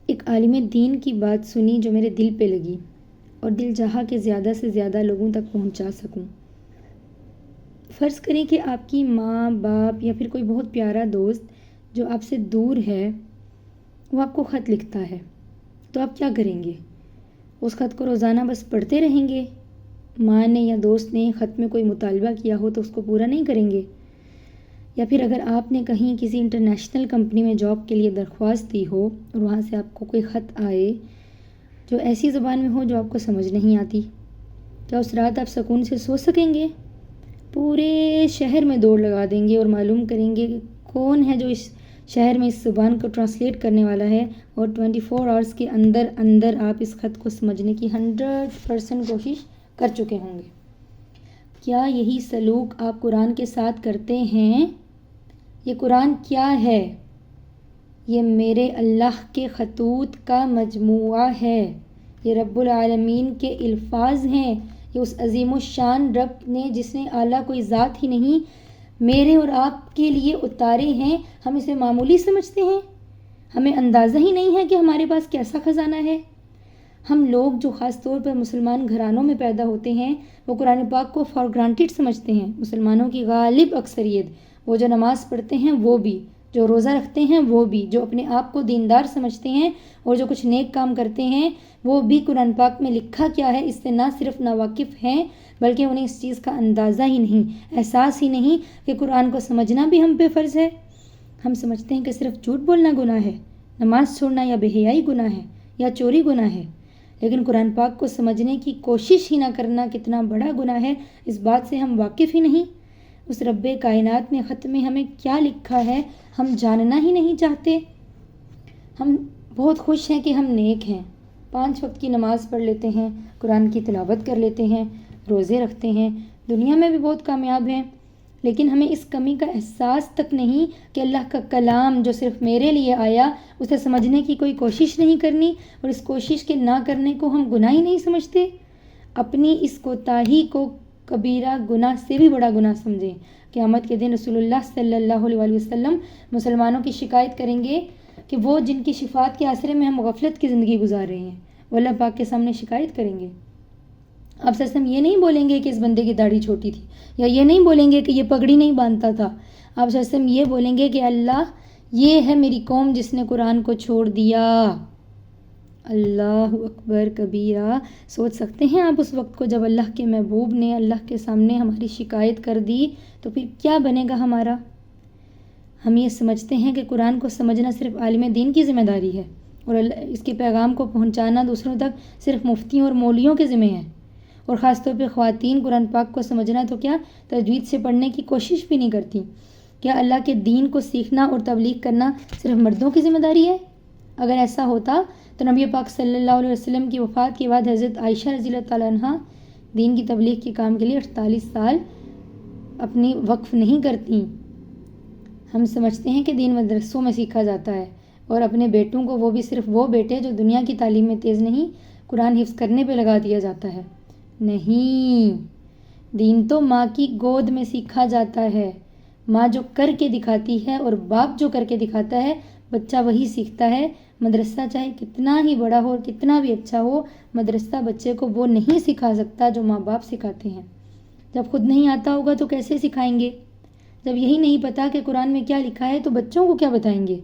ایک عالم دین کی بات سنی جو میرے دل پہ لگی اور دل چاہا کہ زیادہ سے زیادہ لوگوں تک پہنچا سکوں۔ فرض کریں کہ آپ کی ماں، باپ یا پھر کوئی بہت پیارا دوست جو آپ سے دور ہے وہ آپ کو خط لکھتا ہے، تو آپ کیا کریں گے؟ اس خط کو روزانہ بس پڑھتے رہیں گے؟ ماں نے یا دوست نے خط میں کوئی مطالبہ کیا ہو تو اس کو پورا نہیں کریں گے؟ یا پھر اگر آپ نے کہیں کسی انٹرنیشنل کمپنی میں جاب کے لیے درخواست دی ہو اور وہاں سے آپ کو کوئی خط آئے جو ایسی زبان میں ہو جو آپ کو سمجھ نہیں آتی، کیا اس رات آپ سکون سے سو سکیں گے؟ پورے شہر میں دوڑ لگا دیں گے اور معلوم کریں گے کہ کون ہے جو اس شہر میں اس زبان کو ٹرانسلیٹ کرنے والا ہے، اور 24 آورس کے اندر اندر آپ اس خط کو سمجھنے کی 100% کوشش کر چکے ہوں گے۔ کیا یہی سلوک آپ قرآن کے ساتھ کرتے ہیں؟ یہ قرآن کیا ہے؟ یہ میرے اللہ کے خطوط کا مجموعہ ہے، یہ رب العالمین کے الفاظ ہیں، یہ اس عظیم الشان رب نے جس نے اعلیٰ کوئی ذات ہی نہیں میرے اور آپ کے لیے اتارے ہیں۔ ہم اسے معمولی سمجھتے ہیں، ہمیں اندازہ ہی نہیں ہے کہ ہمارے پاس کیسا خزانہ ہے۔ ہم لوگ جو خاص طور پر مسلمان گھرانوں میں پیدا ہوتے ہیں وہ قرآن پاک کو فار گرانٹیڈ سمجھتے ہیں۔ مسلمانوں کی غالب اکثریت، وہ جو نماز پڑھتے ہیں وہ بھی، جو روزہ رکھتے ہیں وہ بھی، جو اپنے آپ کو دیندار سمجھتے ہیں اور جو کچھ نیک کام کرتے ہیں وہ بھی قرآن پاک میں لکھا کیا ہے اس سے نہ صرف ناواقف ہیں بلکہ انہیں اس چیز کا اندازہ ہی نہیں، احساس ہی نہیں کہ قرآن کو سمجھنا بھی ہم پہ فرض ہے۔ ہم سمجھتے ہیں کہ صرف جھوٹ بولنا گناہ ہے، نماز چھوڑنا یا بے حیائی گناہ ہے یا چوری گناہ ہے، لیکن قرآن پاک کو سمجھنے کی کوشش ہی نہ کرنا کتنا بڑا گناہ ہے، اس بات سے ہم واقف ہی نہیں۔ اس رب کائنات نے خط میں ہمیں کیا لکھا ہے ہم جاننا ہی نہیں چاہتے۔ ہم بہت خوش ہیں کہ ہم نیک ہیں، 5 وقت کی نماز پڑھ لیتے ہیں، قرآن کی تلاوت کر لیتے ہیں، روزے رکھتے ہیں، دنیا میں بھی بہت کامیاب ہیں، لیکن ہمیں اس کمی کا احساس تک نہیں کہ اللہ کا کلام جو صرف میرے لیے آیا اسے سمجھنے کی کوئی کوشش نہیں کرنی، اور اس کوشش کے نہ کرنے کو ہم گناہ ہی نہیں سمجھتے۔ اپنی اس کوتاہی کو کبیرہ گناہ سے بھی بڑا گناہ سمجھیں۔ قیامت کے دن رسول اللہ صلی اللہ علیہ وسلم مسلمانوں کی شکایت کریں گے کہ وہ جن کی شفاعت کے آسرے میں ہم غفلت کی زندگی گزار رہے ہیں، وہ اللہ پاک کے سامنے شکایت کریں گے۔ آپ سے ہم یہ نہیں بولیں گے کہ اس بندے کی داڑھی چھوٹی تھی، یا یہ نہیں بولیں گے کہ یہ پگڑی نہیں باندھتا تھا۔ آپ سے ہم یہ بولیں گے کہ اللہ یہ ہے میری قوم جس نے قرآن کو چھوڑ دیا۔ اللہ اکبر کبیرہ۔ سوچ سکتے ہیں آپ اس وقت کو جب اللہ کے محبوب نے اللہ کے سامنے ہماری شکایت کر دی تو پھر کیا بنے گا ہمارا؟ ہم یہ سمجھتے ہیں کہ قرآن کو سمجھنا صرف عالم دین کی ذمہ داری ہے اور اس کے پیغام کو پہنچانا دوسروں تک صرف مفتیوں اور مولویوں کے ذمہ ہے، اور خاص طور پہ خواتین قرآن پاک کو سمجھنا تو کیا تجوید سے پڑھنے کی کوشش بھی نہیں کرتی۔ کیا اللہ کے دین کو سیکھنا اور تبلیغ کرنا صرف مردوں کی ذمہ داری ہے؟ اگر ایسا ہوتا تو نبی پاک صلی اللہ علیہ وسلم کی وفات کے بعد حضرت عائشہ رضی اللہ تعالیٰ عنہ دین کی تبلیغ کے کام کے لیے 48 سال اپنی وقف نہیں کرتی۔ ہم سمجھتے ہیں کہ دین مدرسوں میں سیکھا جاتا ہے اور اپنے بیٹوں کو، وہ بھی صرف وہ بیٹے جو دنیا کی تعلیم میں تیز نہیں، قرآن حفظ کرنے پہ لگا دیا جاتا ہے۔ نہیں، دین تو ماں کی گود میں سیکھا جاتا ہے۔ ماں جو کر کے دکھاتی ہے اور باپ جو کر کے دکھاتا ہے بچہ وہی سیکھتا ہے۔ مدرسہ چاہے کتنا ہی بڑا ہو اور کتنا بھی اچھا ہو، مدرسہ بچے کو وہ نہیں سکھا سکتا جو ماں باپ سکھاتے ہیں۔ جب خود نہیں آتا ہوگا تو کیسے سکھائیں گے؟ جب یہی نہیں پتا کہ قرآن میں کیا لکھا ہے تو بچوں کو کیا بتائیں گے؟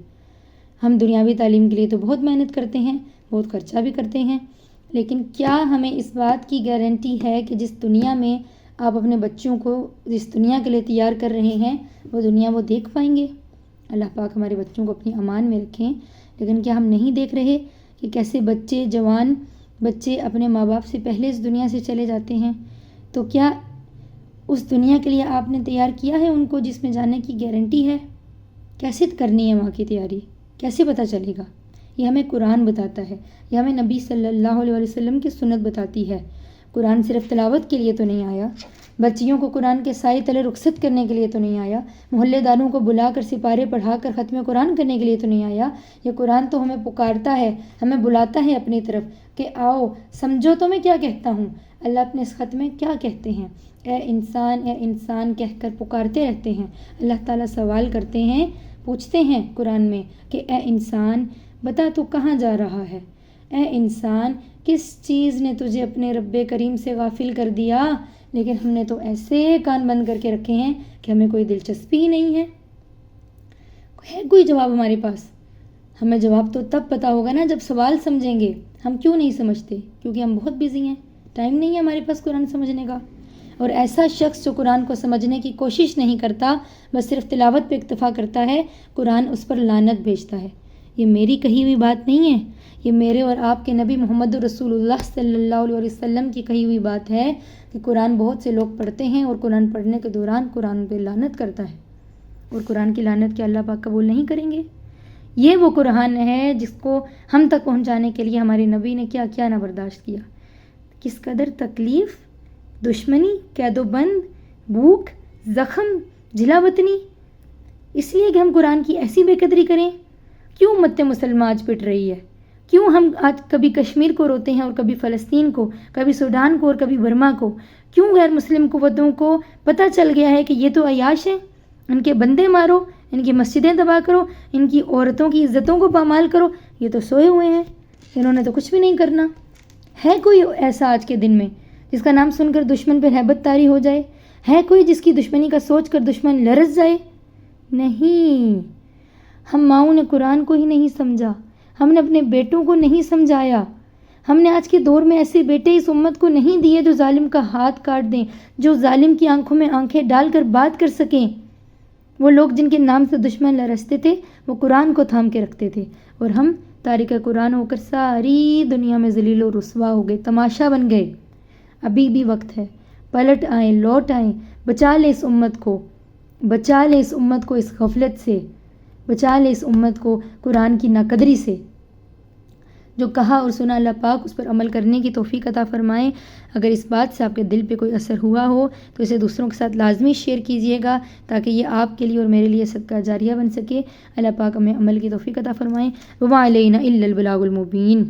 ہم دنیاوی تعلیم کے لیے تو بہت محنت کرتے ہیں، بہت خرچہ بھی کرتے ہیں، لیکن کیا ہمیں اس بات کی گارنٹی ہے کہ جس دنیا میں آپ اپنے بچوں کو جس دنیا کے لیے تیار کر رہے ہیں وہ دنیا وہ دیکھ پائیں گے؟ اللہ پاک ہمارے بچوں کو اپنی امان میں رکھیں، لیکن کیا ہم نہیں دیکھ رہے کہ کیسے بچے، جوان بچے اپنے ماں باپ سے پہلے اس دنیا سے چلے جاتے ہیں؟ تو کیا اس دنیا کے لیے آپ نے تیار کیا ہے ان کو جس میں جانے کی گارنٹی ہے؟ کیسے کرنی ہے وہاں کی تیاری؟ کیسے پتہ چلے گا؟ یہ ہمیں قرآن بتاتا ہے، یہ ہمیں نبی صلی اللہ علیہ وسلم کی سنت بتاتی ہے۔ قرآن صرف تلاوت کے لیے تو نہیں آیا، بچیوں کو قرآن کے سائے تلے رخصت کرنے کے لیے تو نہیں آیا، محلے داروں کو بلا کر سپارے پڑھا کر ختم قرآن کرنے کے لیے تو نہیں آیا۔ یہ قرآن تو ہمیں پکارتا ہے، ہمیں بلاتا ہے اپنی طرف کہ آؤ سمجھو تو میں کیا کہتا ہوں۔ اللہ اپنے اس خط میں کیا کہتے ہیں؟ اے انسان کہہ کر پکارتے رہتے ہیں۔ اللہ تعالیٰ سوال کرتے ہیں، پوچھتے ہیں قرآن میں کہ اے انسان بتا تو کہاں جا رہا ہے؟ اے انسان، کس چیز نے تجھے اپنے رب کریم سے غافل کر دیا؟ لیکن ہم نے تو ایسے کان بند کر کے رکھے ہیں کہ ہمیں کوئی دلچسپی ہی نہیں ہے کوئی جواب ہمارے پاس؟ ہمیں جواب تو تب پتہ ہوگا نا جب سوال سمجھیں گے. ہم کیوں نہیں سمجھتے؟ کیونکہ ہم بہت بیزی ہیں، ٹائم نہیں ہے ہمارے پاس قرآن سمجھنے کا. اور ایسا شخص جو قرآن کو سمجھنے کی کوشش نہیں کرتا، بس صرف تلاوت پہ اکتفا کرتا ہے، قرآن اس پر لعنت بھیجتا ہے. یہ میری کہی ہوئی بات نہیں ہے، یہ میرے اور آپ کے نبی محمد رسول اللہ صلی اللہ علیہ وسلم کی کہی ہوئی بات ہے کہ قرآن بہت سے لوگ پڑھتے ہیں اور قرآن پڑھنے کے دوران قرآن پہ لعنت کرتا ہے، اور قرآن کی لعنت کے اللہ پاک قبول نہیں کریں گے. یہ وہ قرآن ہے جس کو ہم تک پہنچانے کے لیے ہمارے نبی نے کیا کیا نہ برداشت کیا. کس قدر تکلیف، دشمنی، قید و بند، بھوک، زخم، جلا وطنی، اس لیے کہ ہم قرآن کی ایسی بے قدری کریں. کیوں امت مسلمہ آج پٹ رہی ہے؟ کیوں ہم آج کبھی کشمیر کو روتے ہیں اور کبھی فلسطین کو، کبھی سوڈان کو اور کبھی برما کو؟ کیوں غیر مسلم قوتوں کو پتہ چل گیا ہے کہ یہ تو عیاش ہیں، ان کے بندے مارو، ان کی مسجدیں تباہ کرو، ان کی عورتوں کی عزتوں کو پامال کرو، یہ تو سوئے ہوئے ہیں، انہوں نے تو کچھ بھی نہیں کرنا. ہے کوئی ایسا آج کے دن میں جس کا نام سن کر دشمن پہ ہیبت طاری ہو جائے؟ ہے کوئی جس کی دشمنی کا سوچ کر دشمن لرز جائے؟ نہیں. ہم ماؤں نے قرآن کو ہی نہیں سمجھا، ہم نے اپنے بیٹوں کو نہیں سمجھایا. ہم نے آج کے دور میں ایسے بیٹے اس امت کو نہیں دیے جو ظالم کا ہاتھ کاٹ دیں، جو ظالم کی آنکھوں میں آنکھیں ڈال کر بات کر سکیں. وہ لوگ جن کے نام سے دشمن لرزتے تھے وہ قرآن کو تھام کے رکھتے تھے، اور ہم تارک قرآن ہو کر ساری دنیا میں ذلیل و رسوا ہو گئے، تماشا بن گئے. ابھی بھی وقت ہے، پلٹ آئیں، لوٹ آئیں، بچا لیں اس امت کو، بچا لیں اس امت کو اس غفلت سے، بچا لیں اس امت کو قرآن کی ناقدری سے. جو کہا اور سنا اللہ پاک اس پر عمل کرنے کی توفیق عطا فرمائیں. اگر اس بات سے آپ کے دل پہ کوئی اثر ہوا ہو تو اسے دوسروں کے ساتھ لازمی شیئر کیجیے گا تاکہ یہ آپ کے لیے اور میرے لیے صدقہ جاریہ بن سکے. اللہ پاک ہمیں عمل کی توفیق عطا فرمائیں. وما علینا الا البلاغ المبین.